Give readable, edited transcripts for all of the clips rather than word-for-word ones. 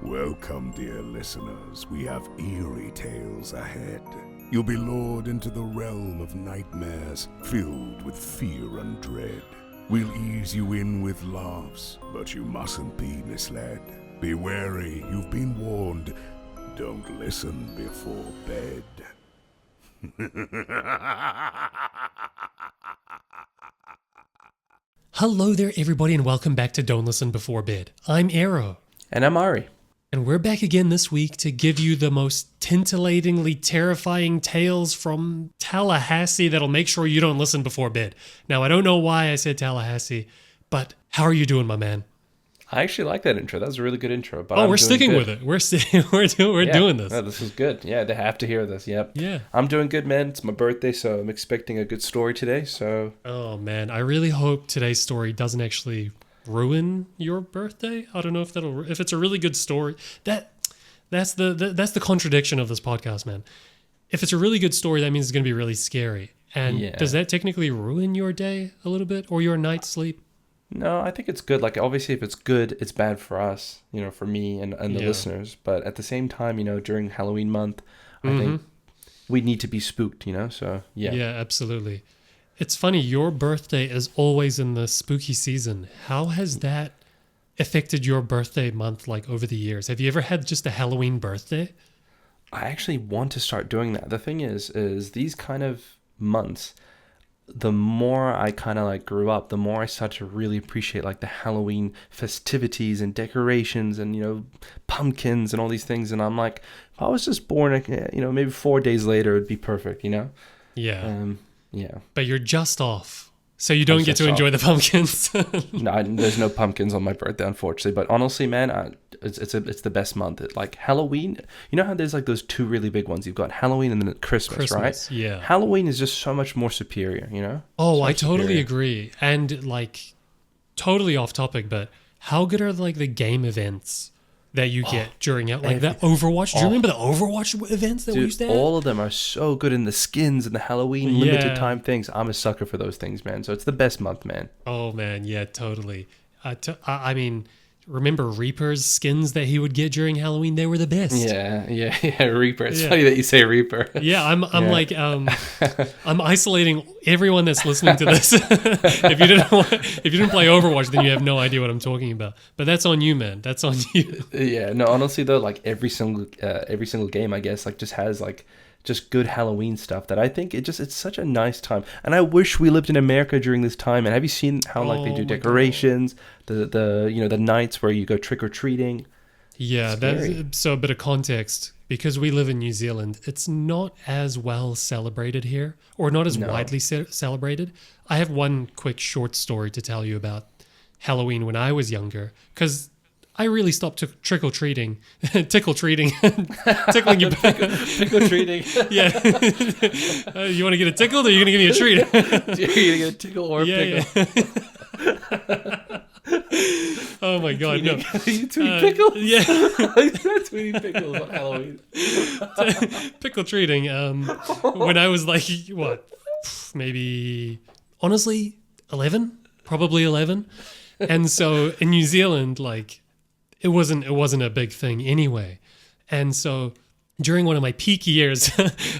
Welcome, dear listeners. We have eerie tales ahead. You'll be lured into the realm of nightmares filled with fear and dread. We'll ease you in with laughs, but you mustn't be misled. Be wary, you've been warned. Don't listen before bed. Hello there, everybody, and welcome back to Don't Listen Before Bed. I'm Arrow. And I'm Ari. And we're back again this week to give you the most titillatingly terrifying tales from Tallahassee that'll make sure you don't listen before bed. Now, I don't know why I said Tallahassee, but how are you doing, my man? I actually like that intro. That was a really good intro. But we're sticking with it. We're doing this. No, this is good. Yeah, they have to hear this. Yep. Yeah. I'm doing good, man. It's my birthday, so I'm expecting a good story today. So. Oh man, I really hope today's story doesn't actually ruin your birthday. I don't know if it's a really good story. That's the contradiction of this podcast, man. If it's a really good story, that means it's going to be really scary. And does that technically ruin your day a little bit or your night's sleep? No, I think it's good. Like, obviously, if it's good, it's bad for us, for me and the listeners. But at the same time, during Halloween month, I think we need to be spooked, so yeah. Yeah, absolutely. It's funny, your birthday is always in the spooky season. How has that affected your birthday month, like, over the years? Have you ever had just a Halloween birthday? I actually want to start doing that. The thing is these kind of months, the more I kind of like grew up, the more I started to really appreciate like the Halloween festivities and decorations and, pumpkins and all these things. And I'm like, if I was just born, maybe 4 days later, it'd be perfect, Yeah. Yeah. But you're just off. So you don't get to enjoy the pumpkins. No, there's no pumpkins on my birthday, unfortunately. But honestly, man, it's the best month. Like Halloween, you know how there's like those two really big ones? You've got Halloween and then Christmas, right? Yeah. Halloween is just so much more superior, Oh, I totally agree. And like, totally off topic, but how good are like the game events that you get during it, like that Overwatch? Do you remember the Overwatch events that we used to have? All of them are so good in the skins and the Halloween limited time things. I'm a sucker for those things, man. So it's the best month, man. Oh man, yeah, totally. I mean, remember Reaper's skins that he would get during Halloween? They were the best. Yeah, Reaper. It's funny that you say Reaper. Yeah, I'm like, I'm isolating everyone that's listening to this. If you didn't play Overwatch, then you have no idea what I'm talking about. But that's on you, man. That's on you. Yeah, no, honestly though, like every single game, I guess, like just has like just good Halloween stuff that I think it's such a nice time. And I wish we lived in America during this time. And have you seen how like they do decorations, the nights where you go trick or treating? Yeah, so a bit of context. Because we live in New Zealand, it's not as well celebrated here, or not as widely celebrated. I have one quick short story to tell you about Halloween when I was younger, because I really stopped trick-or-treating, tickle-treating, tickling your back. Tickle-treating. Yeah. You want to get a tickled, or are you going to give me a treat? You're going to get a tickle or a pickle. Yeah. Oh my god, no. You tweet pickles? Yeah. Tweeting pickles on Halloween. Pickle treating. When I was like, maybe, honestly, 11? Probably 11. And so in New Zealand, like, it wasn't a big thing anyway. And so during one of my peak years,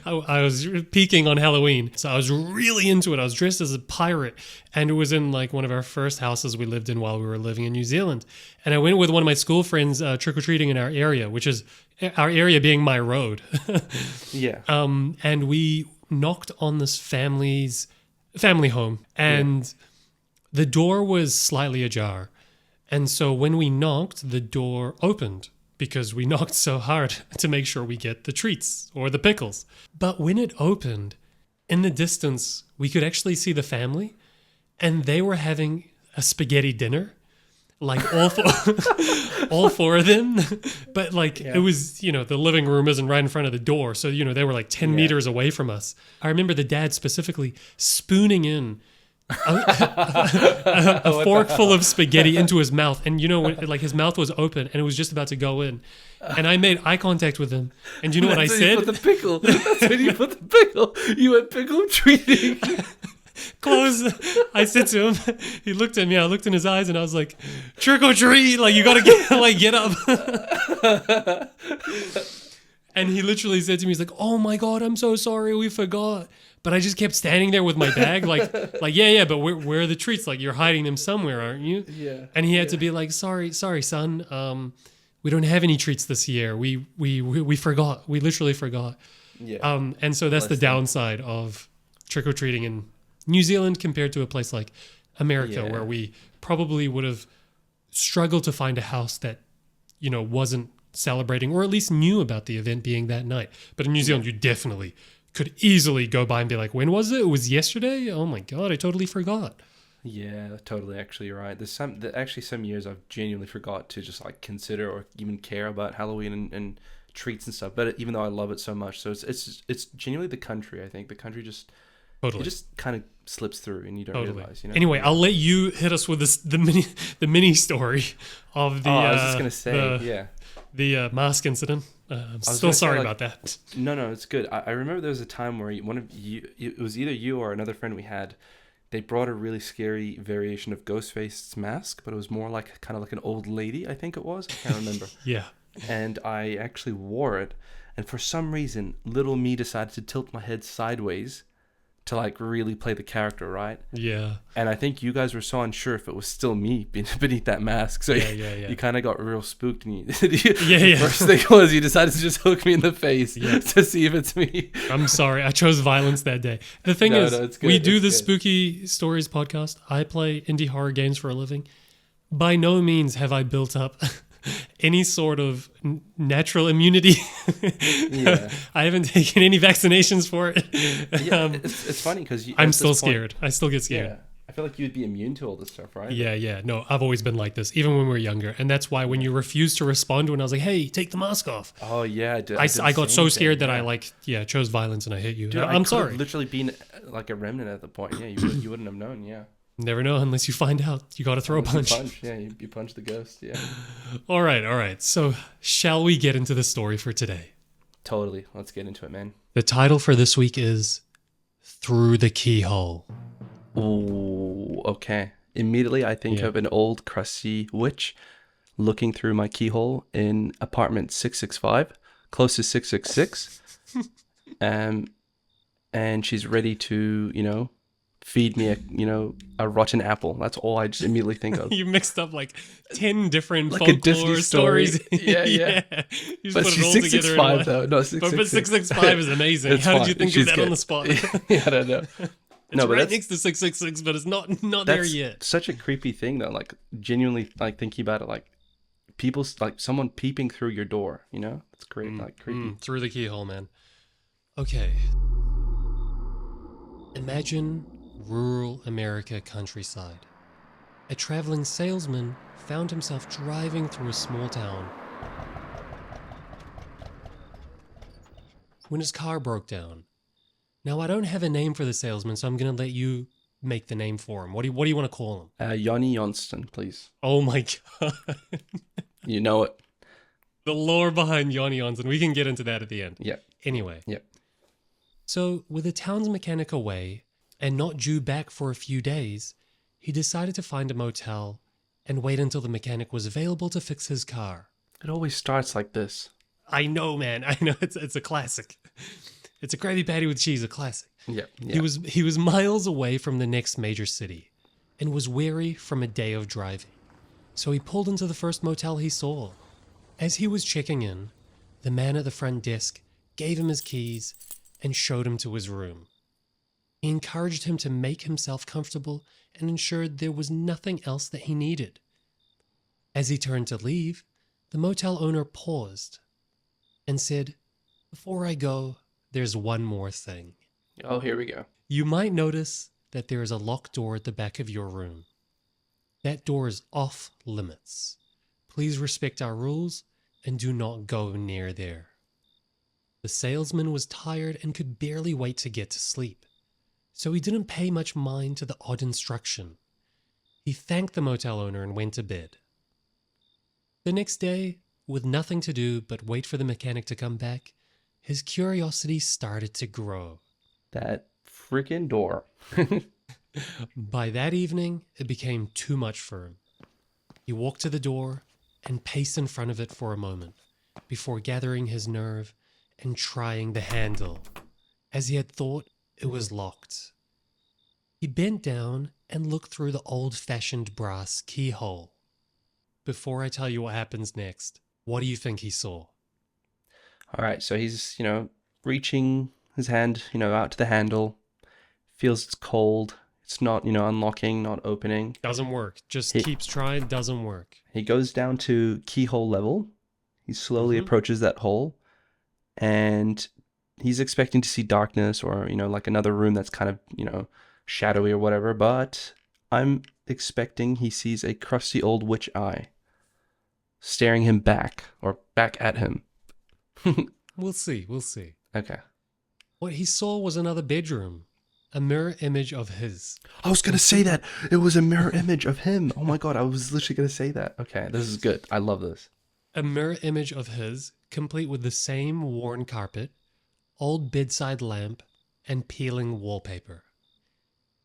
I was peaking on Halloween. So I was really into it. I was dressed as a pirate. And it was in like one of our first houses we lived in while we were living in New Zealand. And I went with one of my school friends trick-or-treating in our area, which is our area being my road. Yeah. And we knocked on this family home. And the door was slightly ajar. And so when we knocked, the door opened, because we knocked so hard to make sure we get the treats or the pickles. But when it opened, in the distance, we could actually see the family, and they were having a spaghetti dinner, like all four of them. But like it was, the living room isn't right in front of the door. So, they were like 10 meters away from us. I remember the dad specifically spooning in a fork full of spaghetti into his mouth, and when, his mouth was open and it was just about to go in, and I made eye contact with him, and what I said? That's when you put the pickle. You went pickle treating. close. I said to him, he looked at me, I looked in his eyes, and I was like, trick or treat, like, you gotta get up. And he literally said to me, he's like, oh my God, I'm so sorry, we forgot. But I just kept standing there with my bag, like, yeah, but where are the treats? Like, you're hiding them somewhere, aren't you? Yeah. And he had to be like, sorry, son. We don't have any treats this year. We forgot. We literally forgot. Yeah. And so that's the downside of trick-or-treating in New Zealand compared to a place like America, where we probably would have struggled to find a house that, wasn't celebrating or at least knew about the event being that night. But in New Zealand, you definitely could easily go by and be like, when was it? It was yesterday? Oh my God, I totally forgot. Yeah, totally. Actually, you're right. There's some years I've genuinely forgot to just like consider or even care about Halloween and treats and stuff. But even though I love it so much, so it's genuinely the country. I think the country just Totally. it just kind of slips through and you don't realize. Anyway, I'll let you hit us with the mini story of the. I was just gonna say, the mask incident. I'm still sorry about that. No, it's good. I remember there was a time where one of you, it was either you or another friend we had, they brought a really scary variation of Ghostface's mask, but it was more like kind of like an old lady, I think it was. I can't remember. Yeah. And I actually wore it, and for some reason, little me decided to tilt my head sideways to like really play the character, right? Yeah. And I think you guys were so unsure if it was still me beneath that mask, so you kind of got real spooked. And first thing was you decided to just hook me in the face to see if it's me. I'm sorry, I chose violence that day. The thing is, we do the Spooky Stories podcast. I play indie horror games for a living. By no means have I built up any sort of natural immunity. I haven't taken any vaccinations for it. It's funny because I'm still scared. I still get scared. Yeah. I feel like you'd be immune to all this stuff, right? Yeah. No, I've always been like this, even when we were younger. And that's why when you refused to respond when I was like, hey, take the mask off. Oh, yeah. I got so scared that I chose violence and I hit you. Dude, I'm sorry. Literally been like a remnant at the point. Yeah, you wouldn't have known, yeah. Never know unless you find out. You got to throw a punch. You punch the ghost, yeah. All right. So shall we get into the story for today? Totally. Let's get into it, man. The title for this week is Through the Keyhole. Oh, okay. Immediately I think of an old crusty witch looking through my keyhole in apartment 665, close to 666. And she's ready to, feed me a rotten apple. That's all I just immediately think of. You mixed up like 10 different like folklore a Disney stories. Yeah. You But she's 665 though. No, 666. But 665 is amazing. How did you think of that on the spot? I don't know. It's right next to 666, but it's not there yet. Such a creepy thing though. Like genuinely, like thinking about it, like people, like someone peeping through your door. It's great, like creepy. Through the keyhole, man. Okay. Imagine rural America countryside. A traveling salesman found himself driving through a small town when his car broke down. Now, I don't have a name for the salesman, so I'm going to let you make the name for him. What do you want to call him? Johnny Johnston, please. Oh my God. You know it. The lore behind Johnny Johnston. We can get into that at the end. Yeah. Anyway. Yeah. So, with the town's mechanic away and not due back for a few days, he decided to find a motel and wait until the mechanic was available to fix his car. It always starts like this. I know, man. I know. It's a classic. It's a Krabby Patty with cheese, a classic. Yeah. He was miles away from the next major city and was weary from a day of driving. So he pulled into the first motel he saw. As he was checking in, the man at the front desk gave him his keys and showed him to his room. He encouraged him to make himself comfortable and ensured there was nothing else that he needed. As he turned to leave, the motel owner paused and said, "Before I go, there's one more thing." Oh, here we go. You might notice that there is a locked door at the back of your room. That door is off limits. Please respect our rules and do not go near there. The salesman was tired and could barely wait to get to sleep, so he didn't pay much mind to the odd instruction. He thanked the motel owner and went to bed. The next day, with nothing to do but wait for the mechanic to come back, his curiosity started to grow. That freaking door. By that evening, it became too much for him. He walked to the door and paced in front of it for a moment before gathering his nerve and trying the handle, as he had thought it was locked. He bent down and looked through the old-fashioned brass keyhole. Before I tell you what happens next, what do you think he saw? All right, so he's, reaching his hand, out to the handle, feels it's cold. It's not, unlocking, not opening. Doesn't work. Just keeps trying, doesn't work. He goes down to keyhole level. He slowly approaches that hole, and he's expecting to see darkness or, like another room that's kind of, shadowy or whatever, but I'm expecting he sees a crusty old witch eye staring him back or back at him. We'll see. Okay. What he saw was another bedroom, a mirror image of his. I was going to say that. It was a mirror image of him. Oh my God, I was literally going to say that. Okay, this is good. I love this. A mirror image of his, complete with the same worn carpet, old bedside lamp, and peeling wallpaper.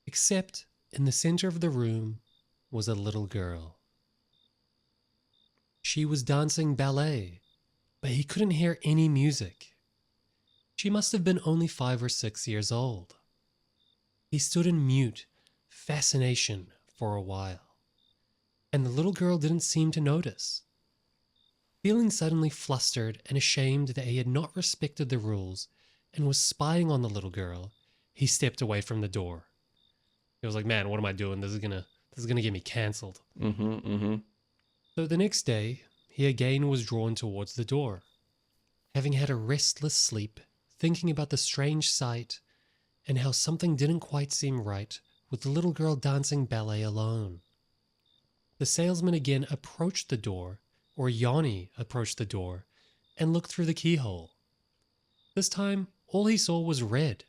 Except in the center of the room was a little girl. She was dancing ballet, but he couldn't hear any music. She must have been only 5 or 6 years old. He stood in mute fascination for a while, and the little girl didn't seem to notice. Feeling suddenly flustered and ashamed that he had not respected the rules and was spying on the little girl, he stepped away from the door. He was like, man, what am I doing? This is gonna get me cancelled. So the next day, he again was drawn towards the door. Having had a restless sleep, thinking about the strange sight and how something didn't quite seem right with the little girl dancing ballet alone. The salesman again approached the door, or Yanni approached the door, and looked through the keyhole. This time, all he saw was red.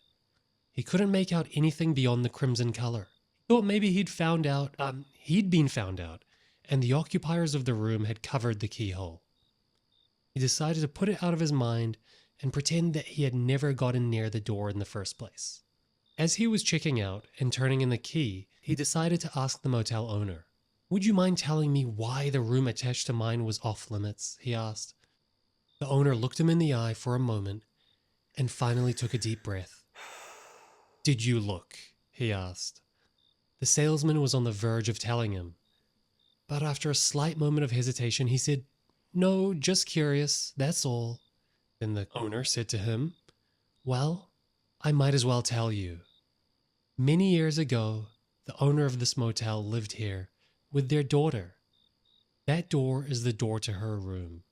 He couldn't make out anything beyond the crimson color. He thought maybe he'd been found out, and the occupiers of the room had covered the keyhole. He decided to put it out of his mind and pretend that he had never gotten near the door in the first place. As he was checking out and turning in the key, he decided to ask the motel owner, "Would you mind telling me why the room attached to mine was off limits?" he asked. The owner looked him in the eye for a moment and finally took a deep breath. "Did you look?" he asked. The salesman was on the verge of telling him, but after a slight moment of hesitation, he said, "No, just curious, that's all." Then the owner said to him, "Well, I might as well tell you. Many years ago, the owner of this motel lived here with their daughter. That door is the door to her room.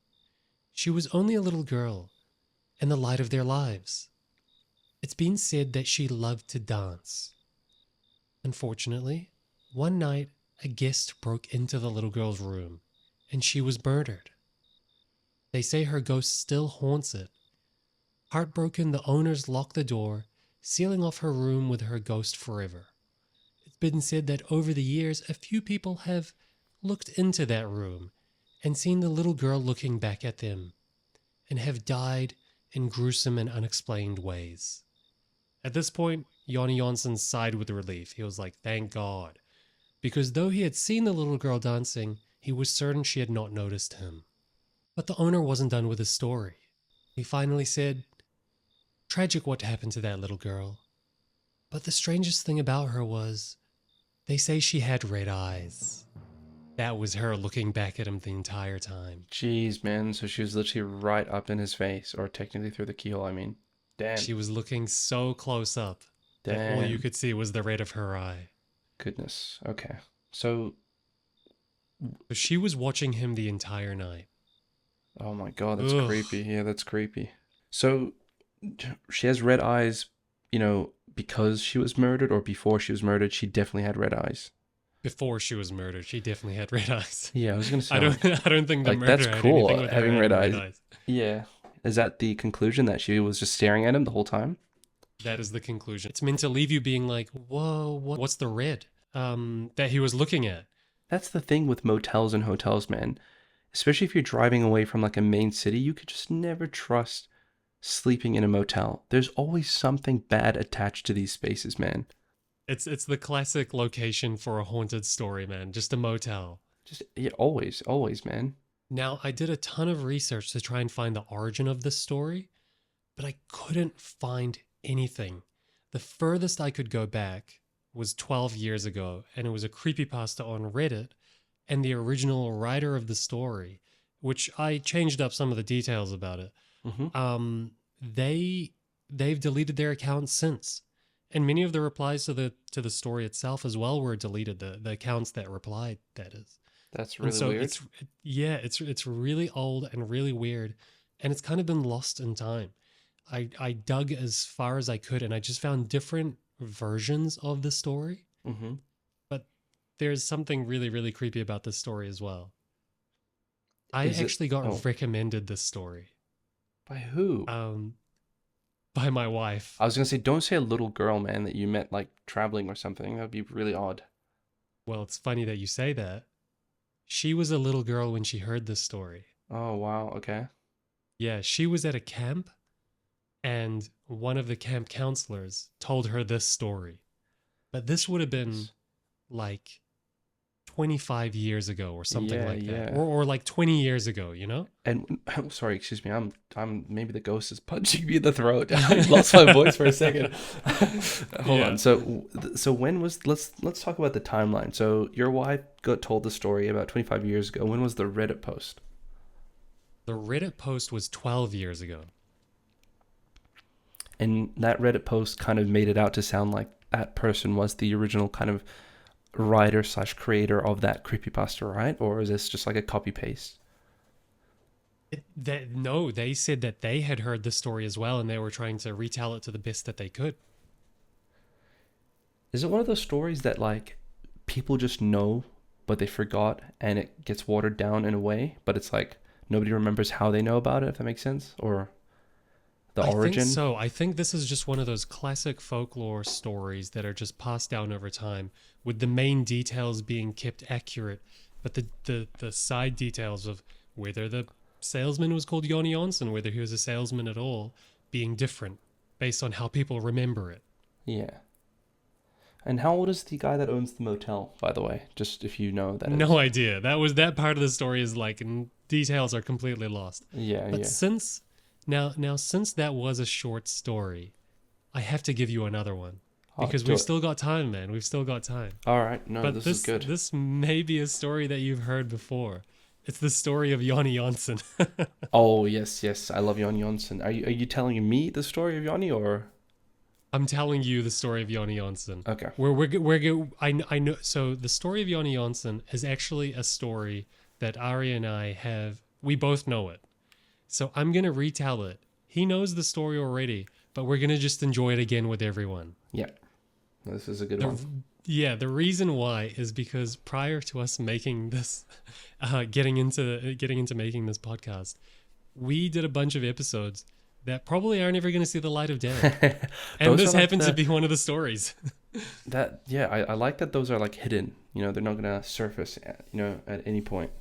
She was only a little girl and the light of their lives. It's been said that she loved to dance. Unfortunately, one night a guest broke into the little girl's room and she was murdered. They say her ghost still haunts it. Heartbroken, the owners locked the door, sealing off her room with her ghost forever. It's been said that over the years, a few people have looked into that room and seen the little girl looking back at them and have died in gruesome and unexplained ways." At this point, Yanni Janssen sighed with relief. He was like, thank God. Because though he had seen the little girl dancing, he was certain she had not noticed him. But the owner wasn't done with his story. He finally said, "Tragic what happened to that little girl. But the strangest thing about her was, they say she had red eyes." That was her looking back at him the entire time. Jeez, man. So she was literally right up in his face, or technically through the keyhole, I mean. Damn. She was looking so close up that all you could see was the red of her eye. Goodness. Okay. So she was watching him the entire night. Oh my God, that's creepy. Yeah, that's creepy. So she has red eyes, because she was murdered, or before she was murdered, she definitely had red eyes. Before she was murdered, she definitely had red eyes. Yeah, I was gonna say. I don't think the murder that's cool. had anything with having her red eyes. Yeah. Is that the conclusion, that she was just staring at him the whole time? That is the conclusion. It's meant to leave you being like, whoa, what's the red that he was looking at? That's the thing with motels and hotels, man. Especially if you're driving away from like a main city, you could just never trust sleeping in a motel. There's always something bad attached to these spaces, man. It's the classic location for a haunted story, man. Just a motel. Just yeah, always, man. Now, I did a ton of research to try and find the origin of this story, but I couldn't find anything. The furthest I could go back was 12 years ago, and it was a creepypasta on Reddit, and the original writer of the story, which I changed up some of the details about it. Mm-hmm. They've deleted their account since. And many of the replies to the story itself as well were deleted, the accounts that replied, that is. That's And really so weird. it's really old and really weird, and it's kind of been lost in time. I dug as far as I could, and I just found different versions of the story. Mm-hmm. But there's something really, really creepy about this story as well. I Is it? actually got Oh, recommended this story by who? um, by my wife. I was gonna say, don't say a little girl, man, that you met like traveling or something. That'd be really odd. Well, it's funny that you say that. She was a little girl when she heard this story. Oh wow. Okay. Yeah, she was at a camp, and one of the camp counselors told her this story. But this would have been like 25 years ago or something Yeah, like that. yeah. Or like 20 years ago, you know? And sorry, excuse me. I'm maybe the ghost is punching me in the throat. I lost my voice for a second. Hold Yeah. on. So when was let's talk about the timeline. So your wife got told the story about 25 years ago. When was the Reddit post? The Reddit post was 12 years ago. And that Reddit post kind of made it out to sound like that person was the original kind of writer slash creator of that creepypasta, right? Or is this just like a copy paste? No, they said that they had heard the story as well, and they were trying to retell it to the best that they could. Is it one of those stories that like people just know but they forgot and it gets watered down in a way, but it's like nobody remembers how they know about it, if that makes sense? Or the I origin? think so. I think this is just one of those classic folklore stories that are just passed down over time, with the main details being kept accurate, but the side details of whether the salesman was called Joni Jonsson, whether he was a salesman at all, being different based on how people remember it. Yeah. And how old is the guy that owns the motel, by the way? Just if you know that is. No idea. That part of the story is like details are completely lost. Yeah, But yeah. since that was a short story, I have to give you another one Oh, because do we've it. still got time, man. We've still got time. All right. No, But this is good. this may be a story that you've heard before. It's the story of Joni Jonsson. Oh, yes, yes. I love Jon Jonsson. Are you telling me the story of Joni or? I'm telling you the story of Joni Jonsson. Okay. I know. So the story of Joni Jonsson is actually a story that Ari and I have. We both know it. So I'm gonna retell it. He knows the story already, but we're gonna just enjoy it again with everyone. Yeah. This is a good The, one. yeah, the reason why is because prior to us making this, getting into making this podcast, we did a bunch of episodes that probably aren't ever going to see the light of day, and Those this are like happens to the- be one of the stories. I like that those are like hidden. You know, they're not gonna surface at any point.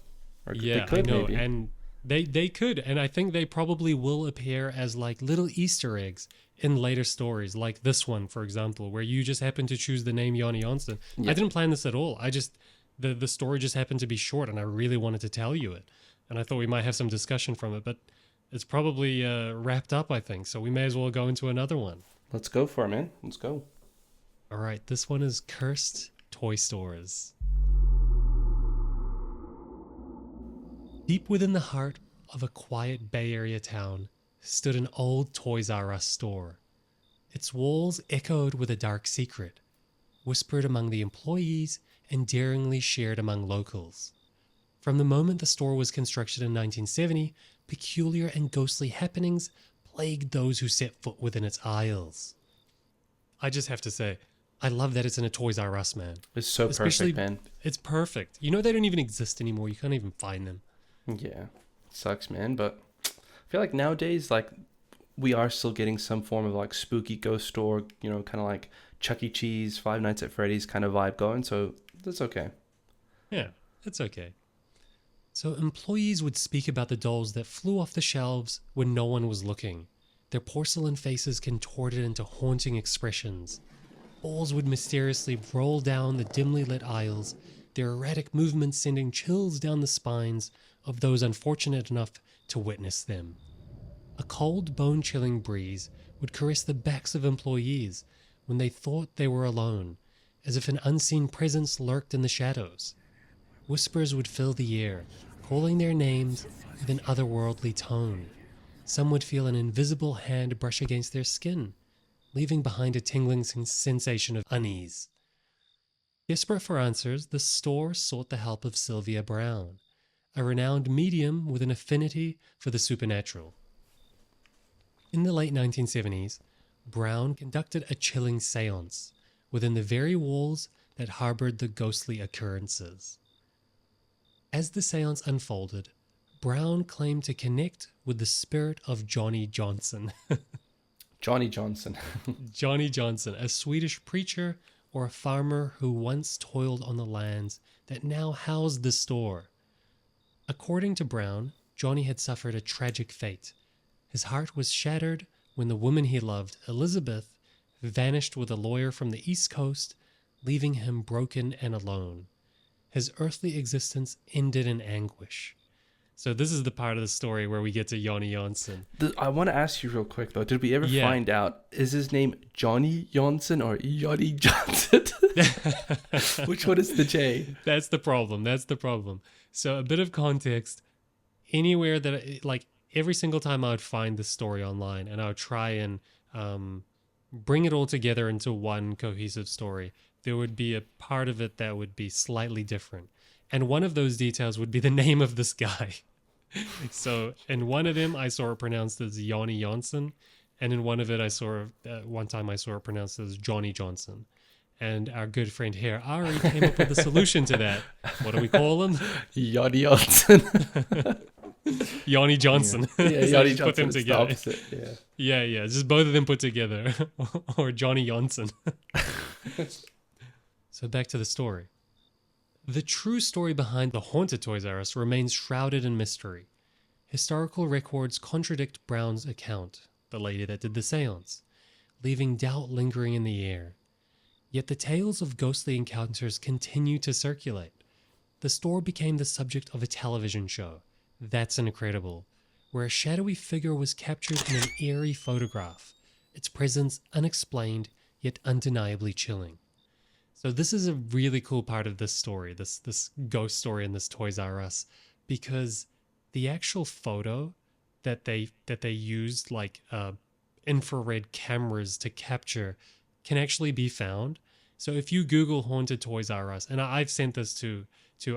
Or Yeah, they could I know, maybe. and they could, and I think they probably will appear as like little Easter eggs in later stories, like this one, for example, where you just happen to choose the name Joni Jonsson. Yeah. I didn't plan this at all. I just the story just happened to be short, and I really wanted to tell you it, and I thought we might have some discussion from it, but it's probably wrapped up, I think. So we may as well go into another one. Let's go for it, man. Let's go. All right, this one is Cursed Toy Stores. Deep within the heart of a quiet Bay Area town stood an old Toys R Us store. Its walls echoed with a dark secret, whispered among the employees and daringly shared among locals. From the moment the store was constructed in 1970, peculiar and ghostly happenings plagued those who set foot within its aisles. I just have to say, I love that it's in a Toys R Us, man. It's so Especially- perfect, man. It's perfect. You know, they don't even exist anymore. You can't even find them. Yeah. Sucks, man. But I feel like nowadays, like, we are still getting some form of like spooky ghost store, kind of like Chuck E. Cheese, Five Nights at Freddy's kind of vibe going. So that's okay. Yeah, it's okay. So employees would speak about the dolls that flew off the shelves when no one was looking, their porcelain faces contorted into haunting expressions. balls would mysteriously roll down the dimly lit aisles, their erratic movements sending chills down the spines of those unfortunate enough to witness them. A cold, bone-chilling breeze would caress the backs of employees when they thought they were alone, as if an unseen presence lurked in the shadows. Whispers would fill the air, calling their names with an otherworldly tone. Some would feel an invisible hand brush against their skin, leaving behind a tingling sensation of unease. Desperate for answers, the store sought the help of Sylvia Brown, a renowned medium with an affinity for the supernatural. In the late 1970s, Brown conducted a chilling seance within the very walls that harbored the ghostly occurrences. As the seance unfolded, Brown claimed to connect with the spirit of Johnny Johnson. Johnny Johnson. Johnny Johnson, a Swedish preacher or a farmer who once toiled on the lands that now housed the store. According to Brown, Johnny had suffered a tragic fate. His heart was shattered when the woman he loved, Elizabeth, vanished with a lawyer from the East Coast, leaving him broken and alone. His earthly existence ended in anguish. So this is the part of the story where we get to Johnny Johnson. I want to ask you real quick though. Did we ever Yeah. find out, is his name Johnny Johnson or Johnny Johnson? Which one is the J? That's the problem. So a bit of context. Anywhere that, like, every single time I would find this story online and I would try and bring it all together into one cohesive story, there would be a part of it that would be slightly different. And one of those details would be the name of this guy. So in one of them, I saw it pronounced as Johnny Johnson. And in one of it, one time I saw it pronounced as Johnny Johnson. And our good friend here, Ari, came up with a solution to that. What do we call him? Johnny Johnson. Johnny Johnson. Yeah, So Johnny just put them Johnson is the together. opposite. Yeah. Yeah, just both of them put together. Or Johnny Johnson. So back to the story. The true story behind the haunted Toys R Us remains shrouded in mystery. Historical records contradict Brown's account, the lady that did the seance, leaving doubt lingering in the air. Yet the tales of ghostly encounters continue to circulate. The store became the subject of a television show, That's Incredible, where a shadowy figure was captured in an eerie photograph, its presence unexplained yet undeniably chilling. So this is a really cool part of this story, this ghost story in this Toys R Us, because the actual photo that they used, like infrared cameras to capture, can actually be found. So if you Google haunted Toys R Us, and I've sent this to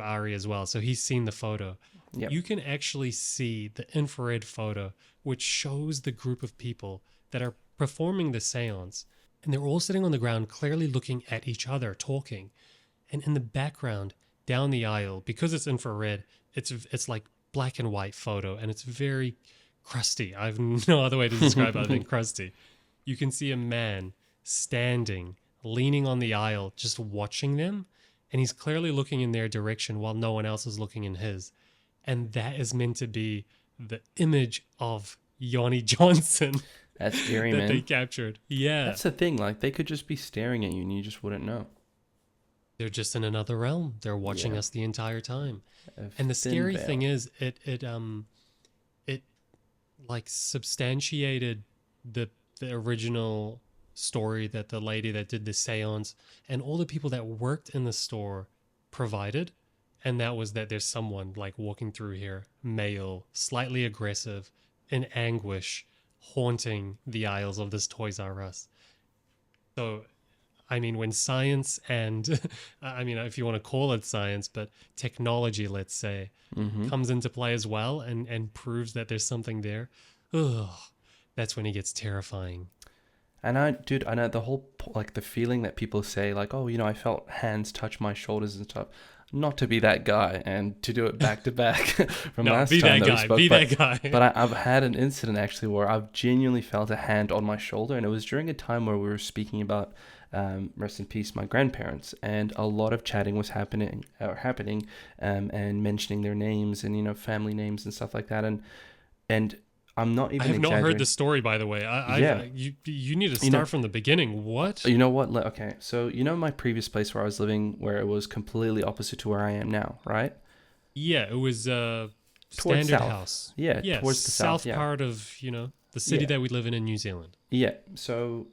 Ari as well, so he's seen the photo. Yep. You can actually see the infrared photo, which shows the group of people that are performing the seance. And they're all sitting on the ground, clearly looking at each other, talking. And in the background, down the aisle, because it's infrared, it's like black and white photo, and it's very crusty. I have no other way to describe it other than crusty. You can see a man standing, leaning on the aisle, just watching them, and he's clearly looking in their direction while no one else is looking in his. And that is meant to be the image of Johnny Johnson. That's scary, that man. they captured. Yeah. That's the thing. Like, they could just be staring at you and you just wouldn't know. They're just in another realm. They're watching us the entire time. And the scary thing is, it like substantiated the original story that the lady that did the seance and all the people that worked in the store provided. And that was that there's someone like walking through here, male, slightly aggressive, in anguish, haunting the aisles of this Toys R Us. So, I mean, when science and, I mean, if you want to call it science, but technology, let's say, comes into play as well and proves that there's something there, that's when it gets terrifying. And I know the whole, like, the feeling that people say, like, oh, you know, I felt hands touch my shoulders and stuff. Not to be that guy and to do it back to back from last time that we spoke. That guy. But I've had an incident actually where I've genuinely felt a hand on my shoulder, and it was during a time where we were speaking about, rest in peace, my grandparents, and a lot of chatting was happening, and mentioning their names and, you know, family names and stuff like that, and I'm not even I have not exaggerating. heard the story, by the way. You need to start from the beginning. What? You know what? Okay, so you know my previous place where I was living, where it was completely opposite to where I am now, right? Yeah, it was Towards standard south. house. Yeah, Yeah, towards the south. Yeah. part of the city Yeah. that we live in New Zealand. Yeah, so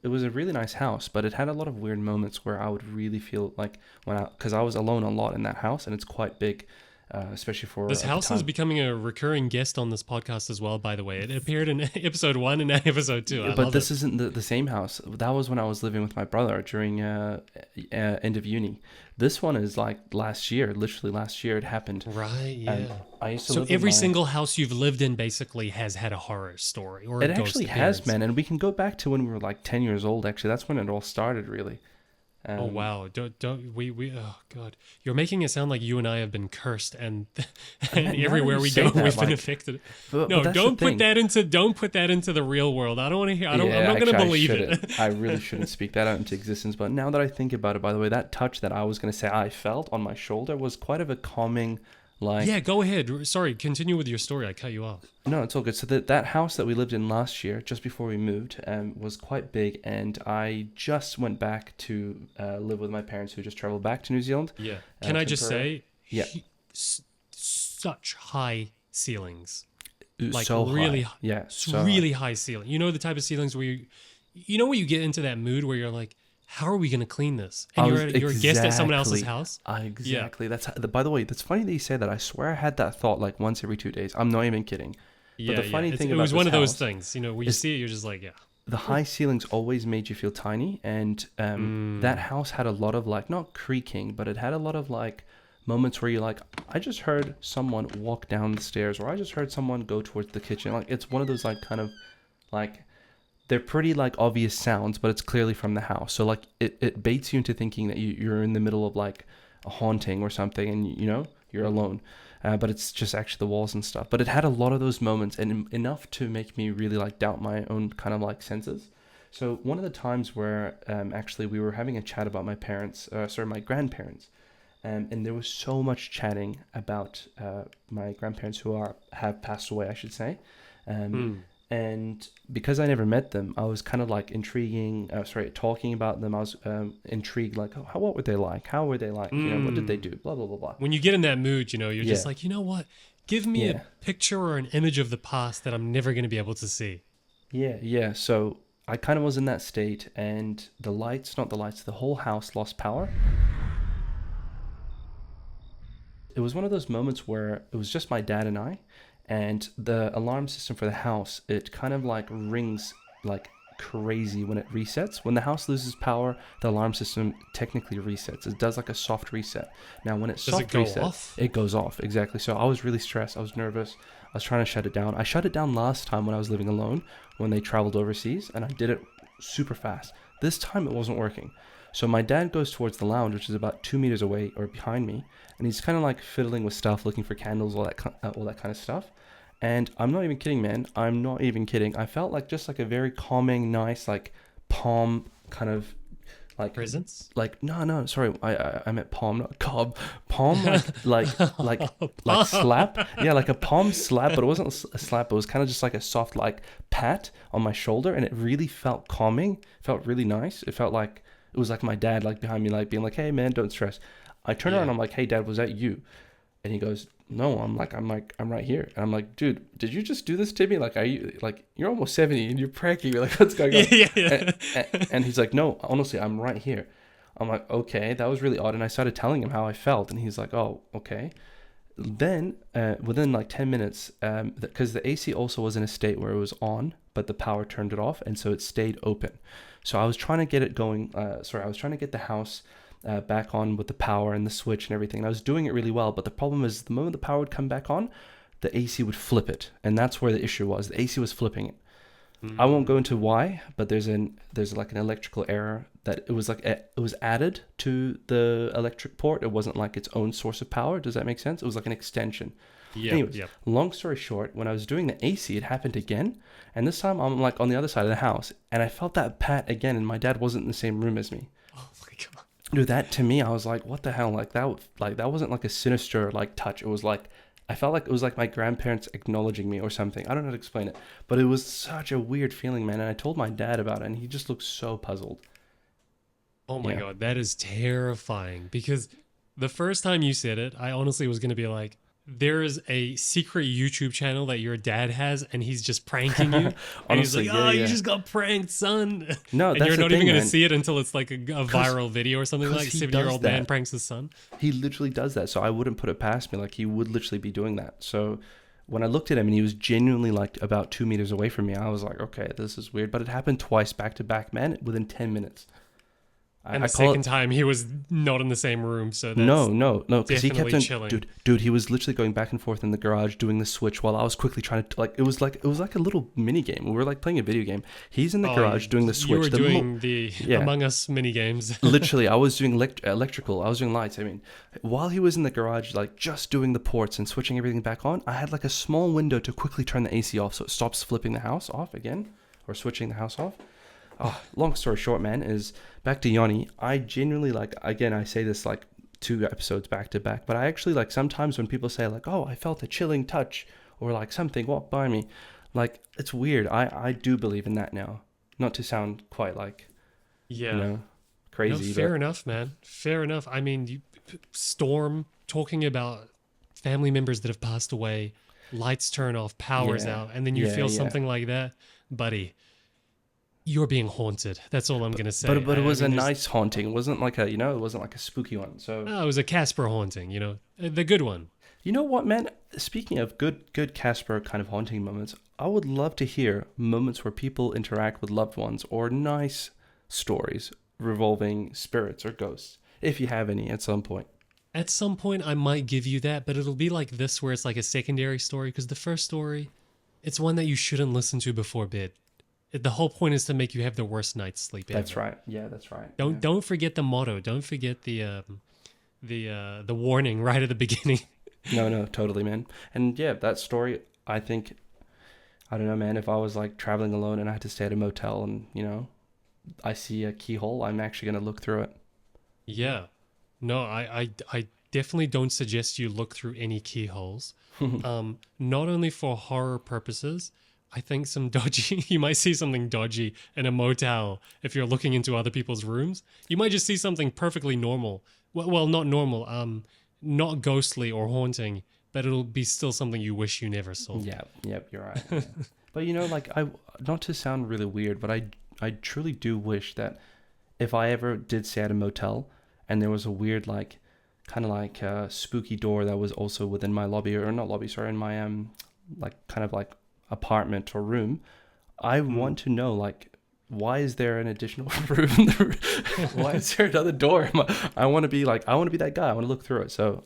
it was a really nice house, but it had a lot of weird moments where I would really feel like because I was alone a lot in that house, and it's quite big, especially for This at the house is time. becoming a recurring guest on this podcast as well, by the way. It appeared in episode 1 and episode 2. I But love this it. isn't the same house. That was when I was living with my brother during end of uni. This one is like literally last year it happened. Right, And yeah. I used to So live with every my- single house you've lived in basically has had a horror story or It a ghost actually has, appearance. man, and we can go back to when we were like 10 years old. Actually, that's when it all started, really. Oh wow! Don't we? Oh god! You're making it sound like you and I have been cursed, and and now everywhere that we you go, say that, we've been like- affected. But No, that's the don't thing. put that into the real world. I don't want to hear. I'm Yeah, not going to actually, believe I it. shouldn't. I really shouldn't speak that out into existence. But now that I think about it, by the way, that touch that I was going to say I felt on my shoulder was quite of a calming, like... Yeah, go ahead. Sorry, continue with your story. I cut you off. No, it's all good. So that house that we lived in last year, just before we moved, was quite big. And I just went back to live with my parents who just traveled back to New Zealand. Yeah. Can I just say? Yeah. Such high ceilings. Like so really, high. Yeah, It's so really high ceiling. You know the type of ceilings where you know when you get into that mood where you're like, how are we going to clean this? And you're a guest at someone else's house. Exactly. By the way, that's funny that you say that. I swear I had that thought like once every 2 days. I'm not even kidding. Yeah, the funny thing it about was one this of those house things. You know, when you see it, you're just like, yeah. The high ceilings always made you feel tiny, and that house had a lot of like, not creaking, but it had a lot of like moments where you're like, I just heard someone walk down the stairs, or I just heard someone go towards the kitchen. Like it's one of those like kind of like, they're pretty like obvious sounds, but it's clearly from the house. So like it baits you into thinking that you're in the middle of like a haunting or something, and you know you're alone. But it's just actually the walls and stuff. But it had a lot of those moments, and enough to make me really like doubt my own kind of like senses. So one of the times where actually we were having a chat about my grandparents, and there was so much chatting about my grandparents who have passed away, I should say. And because I never met them, I was kind of like talking about them. I was intrigued, like, what were they like? How were they like? You know, what did they do? Blah, blah, blah, blah. When you get in that mood, you know, you're just Yeah. like, you know what? Give me Yeah. a picture or an image of the past that I'm never going to be able to see. Yeah. So I kind of was in that state, and the whole house lost power. It was one of those moments where it was just my dad and I, and the alarm system for the house, it kind of like rings like crazy when it resets. When the house loses power, the alarm system technically resets. It does like a soft reset. Now when it soft go resets, off? it goes off. Exactly. So I was really stressed. I was nervous. I was trying to shut it down. I shut it down last time when I was living alone, when they traveled overseas, and I did it super fast. This time it wasn't working. So my dad goes towards the lounge, which is about 2 meters away or behind me, and he's kind of like fiddling with stuff, looking for candles, all that kind of stuff. And I'm not even kidding, man. I'm not even kidding. I felt like just like a very calming, nice, like palm kind of like Presents? like no, sorry, I meant palm, not cob. Palm like slap. Yeah, like a palm slap, but it wasn't a slap. It was kind of just like a soft like pat on my shoulder, and it really felt calming. Felt really nice. It felt like it was like my dad like behind me, like being like, "Hey man, don't stress." I turn around, I'm like, "Hey dad, was that you?" And he goes, "No." I'm right here. And I'm like, "Dude, did you just do this to me? Like, are you like, you're almost 70 and you're pranking me? Like, what's going on?" Yeah. And he's like, "No, honestly, I'm right here." I'm like, "Okay, that was really odd." And I started telling him how I felt, and he's like, "Oh, okay." Then within like 10 minutes, because the AC also was in a state where it was on, but the power turned it off, and so it stayed open. So I was trying to get it going. I was trying to get the house back on with the power and the switch and everything. And I was doing it really well, but the problem is the moment the power would come back on, the AC would flip it, and that's where the issue was. The AC was flipping it. I won't go into why, but there's like an electrical error that it was added to the electric port. It wasn't like its own source of power. Does that make sense? It was like an extension. Anyways, long story short, when I was doing the AC, it happened again, and this time I'm like on the other side of the house, and I felt that pat again, and my dad wasn't in the same room as me. Oh my god. Dude, that to me, I was like, what the hell? Like that wasn't like a sinister like touch. It was like I felt like it was like my grandparents acknowledging me or something. I don't know how to explain it, but it was such a weird feeling, man. And I told my dad about it, and he just looked so puzzled. Oh my Yeah. God, that is terrifying. Because the first time you said it, I honestly was going to be like, there's a secret YouTube channel that your dad has, and he's just pranking you. And Honestly, he's like, yeah, you yeah. just got pranked, son. No, And that's you're the not thing, even going to man. see it until it's like a viral video or something 'cause like he 70-year-old does man that. pranks his son. He literally does that, so I wouldn't put it past me. Like, he would literally be doing that. So when I looked at him and he was genuinely like about 2 meters away from me, I was like, okay, this is weird. But it happened twice back to back, man, within 10 minutes. And I the call second it, time, he was not in the same room. So that's no, because he kept definitely on, chilling. dude, he was literally going back and forth in the garage doing the switch while I was quickly trying to, like, it was like a little mini game. We were like playing a video game. He's in the garage doing the switch. You were The doing the Yeah. Among Us mini games. Literally, I was doing electrical. I was doing lights. I mean, while he was in the garage, like just doing the ports and switching everything back on, I had like a small window to quickly turn the AC off so it stops flipping the house off again or switching the house off. Oh, long story short, man, is back to Yanni. I genuinely like, again, I say this like 2 episodes back to back, but I actually like sometimes when people say like, oh, I felt a chilling touch or like something walked by me, like it's weird. I do believe in that now. Not to sound quite like, Yeah. you know, crazy. No, fair but enough, man. Fair enough. I mean, Storm talking about family members that have passed away, lights turn off, powers Yeah. out, and then you Yeah, feel yeah. something like that, buddy. You're being haunted. That's all I'm gonna say. But it was I mean, a there's- nice haunting. It wasn't like a, it wasn't like a spooky one. So Oh, it was a Casper haunting. The good one. you know what, man? Speaking of good Casper kind of haunting moments, I would love to hear moments where people interact with loved ones or nice stories revolving spirits or ghosts, if you have any at some point. At some point, I might give you that, but it'll be like this, where it's like a secondary story. Because the first story, it's one that you shouldn't listen to before bed. The whole point is to make you have the worst night's sleep ever. That's right. Yeah, that's right. Don't forget the motto. Don't forget the warning right at the beginning. No, totally, man. And yeah, that story, I think, I don't know, man, if I was like traveling alone and I had to stay at a motel and, I see a keyhole, I'm actually going to look through it. Yeah. No, I definitely don't suggest you look through any keyholes. Not only for horror purposes, I think you might see something dodgy in a motel if you're looking into other people's rooms. You might just see something perfectly normal. Well, not normal, not ghostly or haunting, but it'll be still something you wish you never saw. Yep, you're right. Yeah. But like not to sound really weird, but I truly do wish that if I ever did stay at a motel and there was a weird like kind of like spooky door that was also within my lobby or not lobby, sorry, in my like kind of like apartment or room, I want to know like why is there an additional room? Why is there another door? I want to be that guy. I want to look through it. So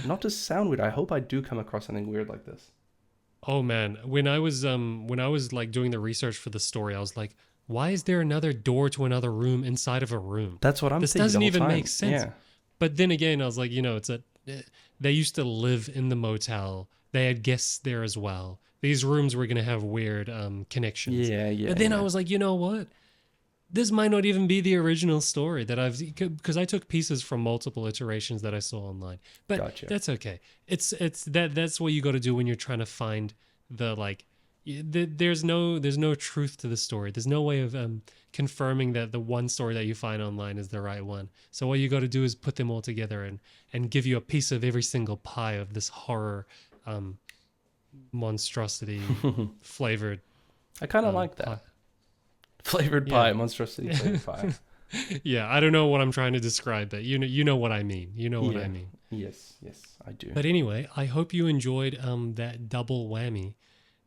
not to sound weird, I hope I do come across something weird like this. Oh man, when I was like doing the research for the story, I was like, why is there another door to another room inside of a room? That's what I'm This thinking. doesn't the whole even time. make sense. Yeah. But then again, I was like, they used to live in the motel. They had guests there as well. These rooms were going to have weird connections. Yeah. But then I was like, you know what? This might not even be the original story because I took pieces from multiple iterations that I saw online. But Gotcha. that's okay. That's what you got to do when you're trying to find there's no truth to the story. There's no way of confirming that the one story that you find online is the right one. So what you got to do is put them all together and give you a piece of every single pie of this horror monstrosity flavored. I kind of like that. pie. Flavored pie, monstrosity flavored pie. Yeah, I don't know what I'm trying to describe, but you know what I mean. You know what I mean. Yes, I do. But anyway, I hope you enjoyed that double whammy.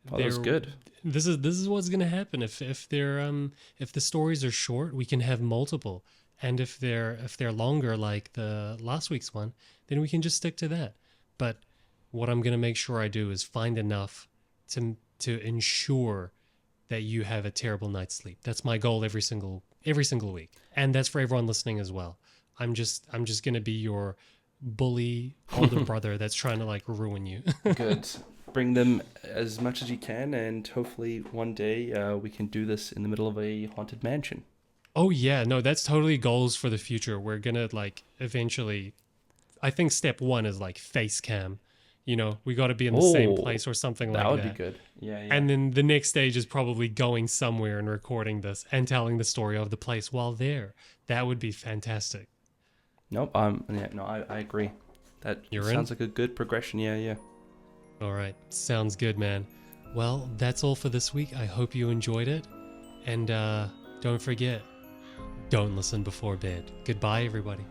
That was good. This is what's gonna happen if the stories are short, we can have multiple, and if they're longer like the last week's one, then we can just stick to that. But what I'm gonna make sure I do is find enough to ensure that you have a terrible night's sleep. That's my goal every single week, and that's for everyone listening as well. I'm just gonna be your bully older brother that's trying to like ruin you. Good. Bring them as much as you can, and hopefully one day we can do this in the middle of a haunted mansion. Oh yeah, no, that's totally goals for the future. We're gonna like eventually. I think step 1 is like face cam. We got to be in the same Oh, place or something like That that. would be good. Yeah, yeah. And then the next stage is probably going somewhere and recording this and telling the story of the place while there. That would be fantastic. Nope. Yeah, no, I agree. That You're sounds in? like a good progression. Yeah, yeah. All right. Sounds good, man. Well, that's all for this week. I hope you enjoyed it. And don't forget, don't listen before bed. Goodbye, everybody.